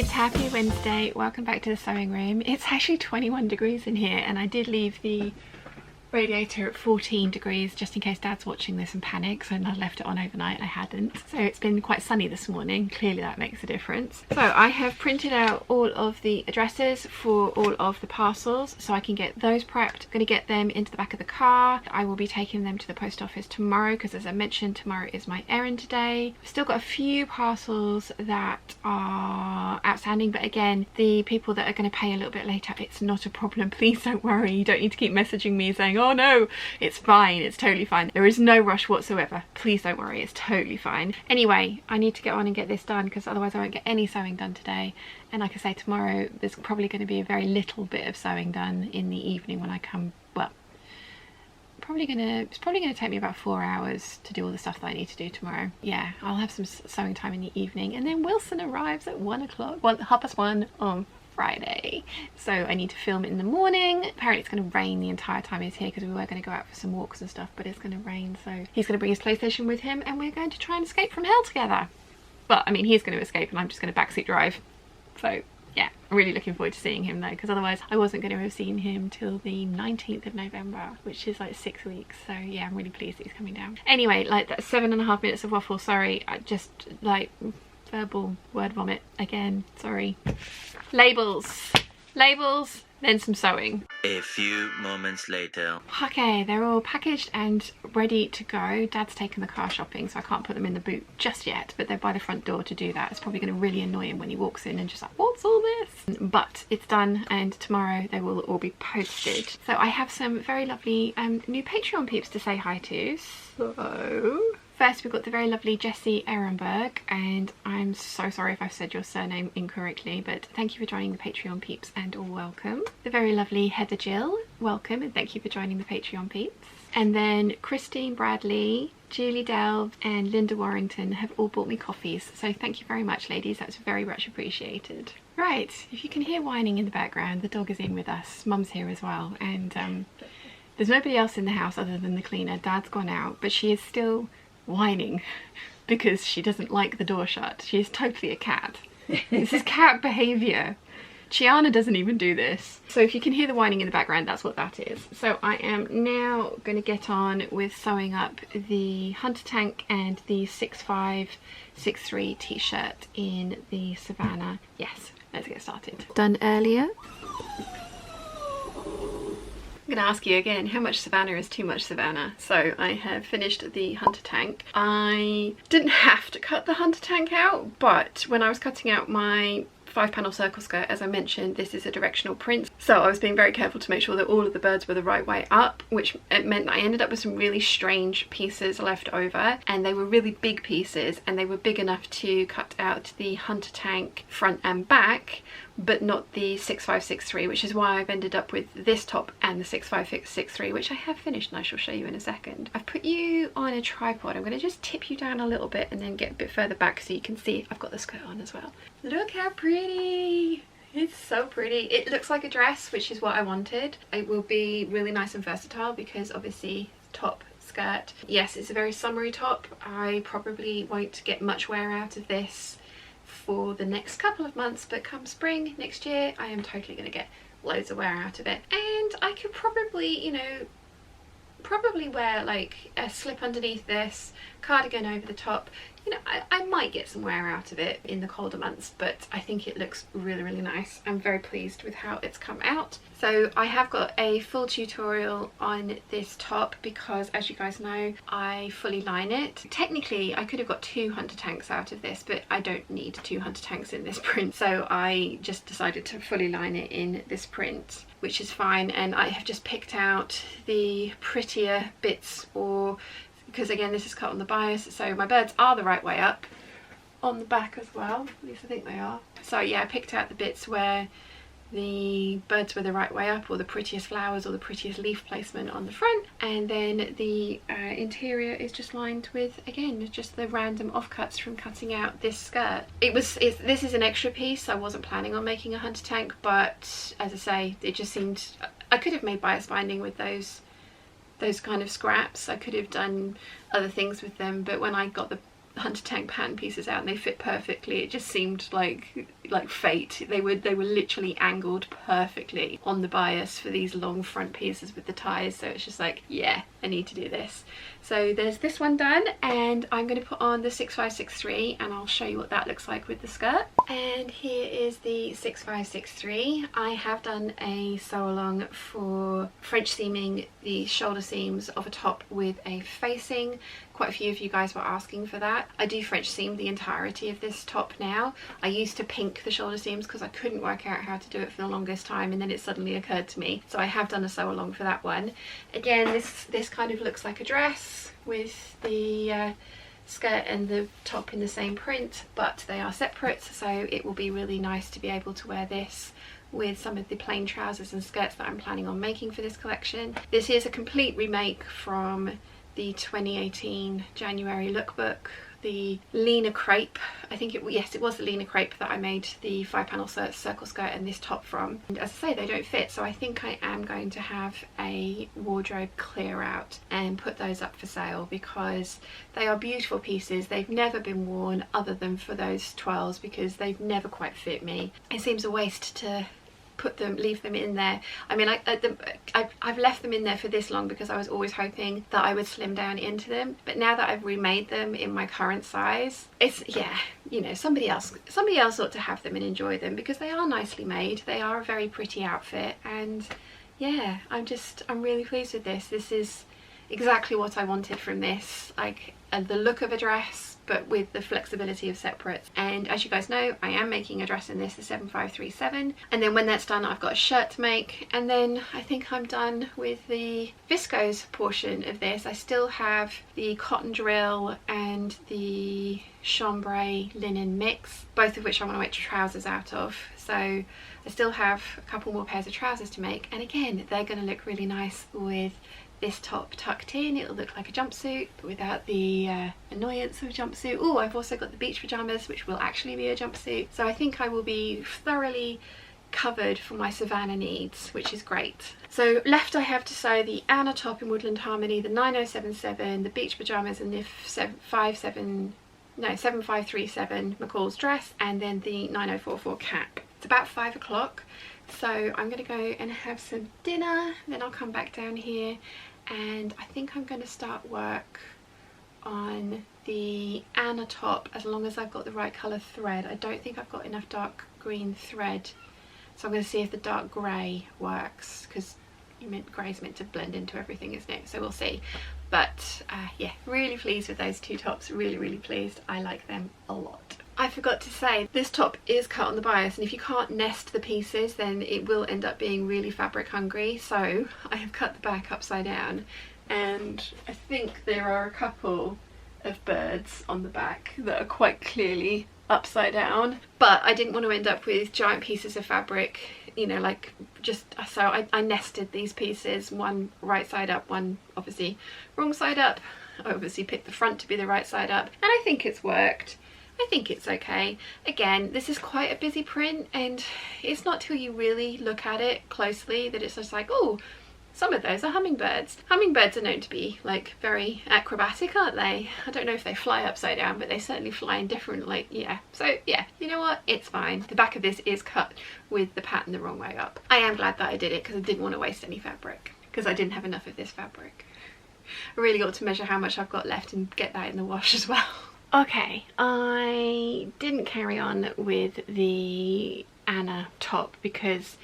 It's Happy Wednesday. Welcome back to the sewing room. It's actually 21 degrees in here, and I did leave the radiator at 14 degrees just in case Dad's watching this and panics, and I left it on overnight. I hadn't. So it's been quite sunny this morning. Clearly that makes a difference. So I have printed out all of the addresses for all of the parcels so I can get those prepped. I'm going to get them into the back of the car. I will be taking them to the post office tomorrow because, as I mentioned, tomorrow is my errand day. I've still got a few parcels that are outstanding, but again, the people that are going to pay a little bit later, it's not a problem. Please don't worry. You don't need to keep messaging me saying, oh no, it's fine, it's totally fine. There is no rush whatsoever. Please don't worry, it's totally fine. Anyway, I need to get on and get this done because otherwise I won't get any sewing done today. And like I say, tomorrow there's probably going to be a very little bit of sewing done in the evening when I come. Well, it's probably gonna take me about 4 hours to do all the stuff that I need to do tomorrow. Yeah, I'll have some sewing time in the evening, and then Wilson arrives at 1 o'clock, 1:30 on Friday, so I need to film it in the morning. Apparently it's going to rain the entire time he's here because we were going to go out for some walks and stuff, but it's going to rain, so he's going to bring his PlayStation with him and we're going to try and escape from hell together. Well, I mean, he's going to escape and I'm just going to backseat drive. So yeah, I'm really looking forward to seeing him though, because otherwise I wasn't going to have seen him till the 19th of November, which is like 6 weeks. So yeah, I'm really pleased that he's coming down. Anyway, like, that's 7.5 minutes of waffle. Sorry, I just like verbal word vomit again, sorry. Labels, then some sewing. A few moments later. Okay, they're all packaged and ready to go. Dad's taken the car shopping, so I can't put them in the boot just yet, but they're by the front door to do that. It's probably going to really annoy him when he walks in and just like, what's all this? But it's done, and tomorrow they will all be posted. So I have some very lovely new Patreon peeps to say hi to. So first, we've got the very lovely Jessie Ehrenberg, and I'm so sorry if I've said your surname incorrectly, but thank you for joining the Patreon peeps and all welcome. The very lovely Heather Jill, welcome, and thank you for joining the Patreon peeps. And then Christine Bradley, Julie Delve and Linda Warrington have all bought me coffees, so thank you very much, ladies. That's very much appreciated. Right, if you can hear whining in the background, the dog is in with us. Mum's here as well, and there's nobody else in the house other than the cleaner. Dad's gone out, but she is still whining because she doesn't like the door shut. She is totally a cat. This is cat behaviour. Chiana doesn't even do this. So if you can hear the whining in the background, that's what that is. So I am now going to get on with sewing up the Hunter Tank and the 6563 t-shirt in the Savannah. Yes, let's get started. Done earlier. I'm going to ask you again, how much Savannah is too much Savannah? So I have finished the Hunter Tank. I didn't have to cut the Hunter Tank out, but when I was cutting out my 5-panel circle skirt, as I mentioned, this is a directional print, so I was being very careful to make sure that all of the birds were the right way up, which it meant that I ended up with some really strange pieces left over, and they were really big pieces, and they were big enough to cut out the Hunter Tank front and back, but not the 6563, which is why I've ended up with this top and the 6563, which I have finished and I shall show you in a second. I've put you on a tripod. I'm going to just tip you down a little bit and then get a bit further back so you can see I've got the skirt on as well. Look how pretty! It's so pretty. It looks like a dress, which is what I wanted. It will be really nice and versatile because obviously top, skirt. Yes, it's a very summery top. I probably won't get much wear out of this for the next couple of months, but come spring next year I am totally going to get loads of wear out of it, and I could probably, you know, probably wear like a slip underneath this, cardigan over the top. You know, I might get some wear out of it in the colder months, but I think it looks really, really nice. I'm very pleased with how it's come out. So I have got a full tutorial on this top because, as you guys know, I fully line it. Technically, I could have got 2 Hunter Tanks out of this, but I don't need 2 Hunter Tanks in this print. So I just decided to fully line it in this print, which is fine. And I have just picked out the prettier bits, or because again this is cut on the bias, so my birds are the right way up on the back as well, at least I think they are. So yeah, I picked out the bits where the birds were the right way up, or the prettiest flowers or the prettiest leaf placement on the front, and then the interior is just lined with, again, just the random offcuts from cutting out this skirt. This is an extra piece. I wasn't planning on making a Hunter Tank, but as I say, it just seemed, I could have made bias binding with those kind of scraps. I could have done other things with them, but when I got the Hunter Tank pattern pieces out and they fit perfectly, it just seemed like like fate. They were literally angled perfectly on the bias for these long front pieces with the ties, so it's just like, yeah, I need to do this. So there's this one done, and I'm going to put on the 6563 and I'll show you what that looks like with the skirt. And here is the 6563. I have done a sew along for French seaming the shoulder seams of a top with a facing. Quite a few of you guys were asking for that. I do French seam the entirety of this top now. I used to pink the shoulder seams because I couldn't work out how to do it for the longest time, and then it suddenly occurred to me. So I have done a sew along for that one. Again, this kind of looks like a dress with the skirt and the top in the same print, but they are separate, so it will be really nice to be able to wear this with some of the plain trousers and skirts that I'm planning on making for this collection. This is a complete remake from the 2018 January lookbook, the Lena crepe. I think yes, it was the Lena crepe that I made the 5-panel circle skirt and this top from. And as I say, they don't fit, so I think I am going to have a wardrobe clear out and put those up for sale because they are beautiful pieces. They've never been worn other than for those twirls because they've never quite fit me. It seems a waste to leave them in there. I mean, I've left them in there for this long because I was always hoping that I would slim down into them, but now that I've remade them in my current size, it's, yeah, you know, somebody else ought to have them and enjoy them because they are nicely made. They are a very pretty outfit, and yeah, I'm really pleased with this. This is exactly what I wanted from this, like the look of a dress but with the flexibility of separates. And as you guys know, I am making a dress in this, the 7537, and then when that's done I've got a shirt to make, and then I think I'm done with the viscose portion of this. I still have the cotton drill and the chambray linen mix, both of which I want to make trousers out of, so I still have a couple more pairs of trousers to make, and again, they're going to look really nice with this top tucked in. It'll look like a jumpsuit but without the annoyance of a jumpsuit. Oh, I've also got the beach pajamas, which will actually be a jumpsuit, so I think I will be thoroughly covered for my Savannah needs, which is great. So left I have to sew the Anna top in Woodland Harmony, the 9077, the beach pajamas, and the 7537 McCalls dress, and then the 9044 cap. It's about 5 o'clock, so I'm going to go and have some dinner, then I'll come back down here, and I think I'm going to start work on the Anna top as long as I've got the right colour thread. I don't think I've got enough dark green thread, so I'm going to see if the dark grey works, because grey's meant to blend into everything, isn't it? So we'll see. But yeah, really pleased with those two tops, really pleased. I like them a lot. I forgot to say, this top is cut on the bias, and if you can't nest the pieces then it will end up being really fabric hungry, so I have cut the back upside down, and I think there are a couple of birds on the back that are quite clearly upside down, but I didn't want to end up with giant pieces of fabric, you know, like just, so I nested these pieces, one right side up, one obviously wrong side up. I obviously picked the front to be the right side up, and I think it's worked. I think it's okay. Again, this is quite a busy print, and it's not till you really look at it closely that it's just like, oh, some of those are hummingbirds. Hummingbirds are known to be like very acrobatic, aren't they? I don't know if they fly upside down, but they certainly fly in different, like, yeah. So yeah, you know what? It's fine. The back of this is cut with the pattern the wrong way up. I am glad that I did it because I didn't want to waste any fabric, because I didn't have enough of this fabric. I really got to measure how much I've got left and get that in the wash as well. Okay, I didn't carry on with the Anna top because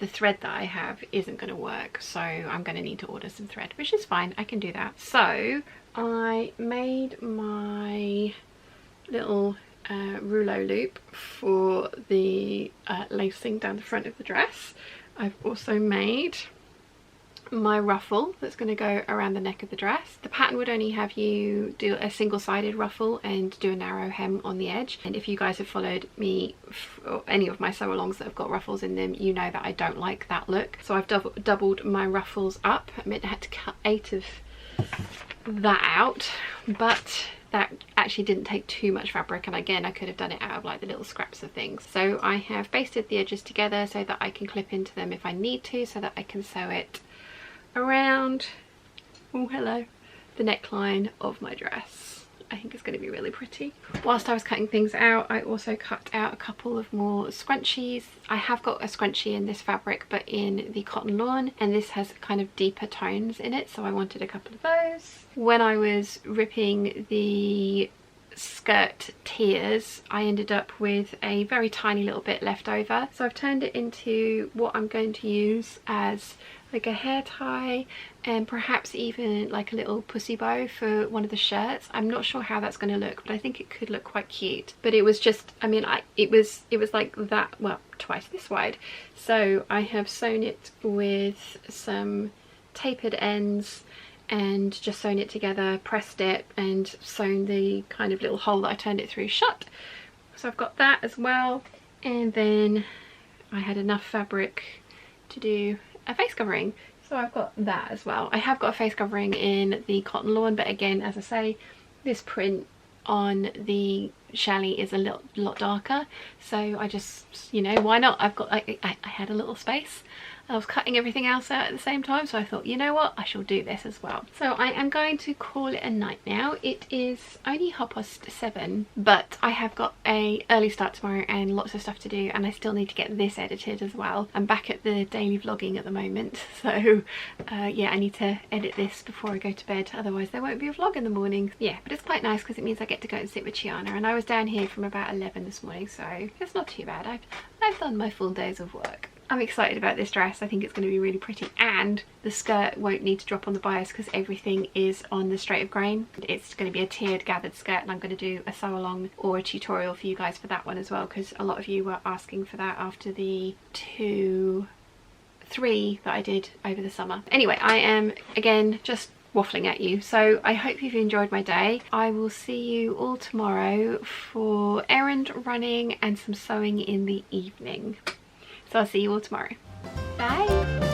the thread that I have isn't going to work, so I'm going to need to order some thread, which is fine, I can do that. So I made my little rouleau loop for the lacing down the front of the dress. I've also made my ruffle that's going to go around the neck of the dress. The pattern would only have you do a single-sided ruffle and do a narrow hem on the edge, and if you guys have followed me or any of my sew-alongs that have got ruffles in them, you know that I don't like that look, so I've doubled my ruffles up. I meant I had to cut 8 of that out, but that actually didn't take too much fabric, and again I could have done it out of like the little scraps of things. So I have basted the edges together so that I can clip into them if I need to, so that I can sew it around, oh hello, the neckline of my dress I think it's going to be really pretty. Whilst I was cutting things out, I also cut out a couple of more scrunchies. I have got a scrunchie in this fabric but in the cotton lawn, and this has kind of deeper tones in it, so I wanted a couple of those. When I was ripping the skirt tiers, I ended up with a very tiny little bit left over, so I've turned it into what I'm going to use as like a hair tie, and perhaps even like a little pussy bow for one of the shirts. I'm not sure how that's going to look, but I think it could look quite cute. But it was just, I mean, it was like that, well, twice this wide. So I have sewn it with some tapered ends and just sewn it together, pressed it, and sewn the kind of little hole that I turned it through shut. So I've got that as well, and then I had enough fabric to do a face covering, so I've got that as well. I have got a face covering in the cotton lawn, but again, as I say, this print on the challis is a lot darker, so I just, you know, why not? I've got, I had a little space. I was cutting everything else out at the same time, so I thought, you know what, I shall do this as well. So I am going to call it a night now. It is only 7:30, but I have got a early start tomorrow and lots of stuff to do, and I still need to get this edited as well. I'm back at the daily vlogging at the moment, so yeah, I need to edit this before I go to bed, otherwise there won't be a vlog in the morning. Yeah, but it's quite nice because it means I get to go and sit with Chiana, and I was down here from about 11 this morning, so it's not too bad. I've done my full days of work. I'm excited about this dress. I think it's going to be really pretty, and the skirt won't need to drop on the bias because everything is on the straight of grain. It's going to be a tiered gathered skirt, and I'm going to do a sew along or a tutorial for you guys for that one as well, because a lot of you were asking for that after the 3 that I did over the summer. Anyway, I am again just waffling at you, so I hope you've enjoyed my day. I will see you all tomorrow for errand running and some sewing in the evening. So I'll see you all tomorrow. Bye!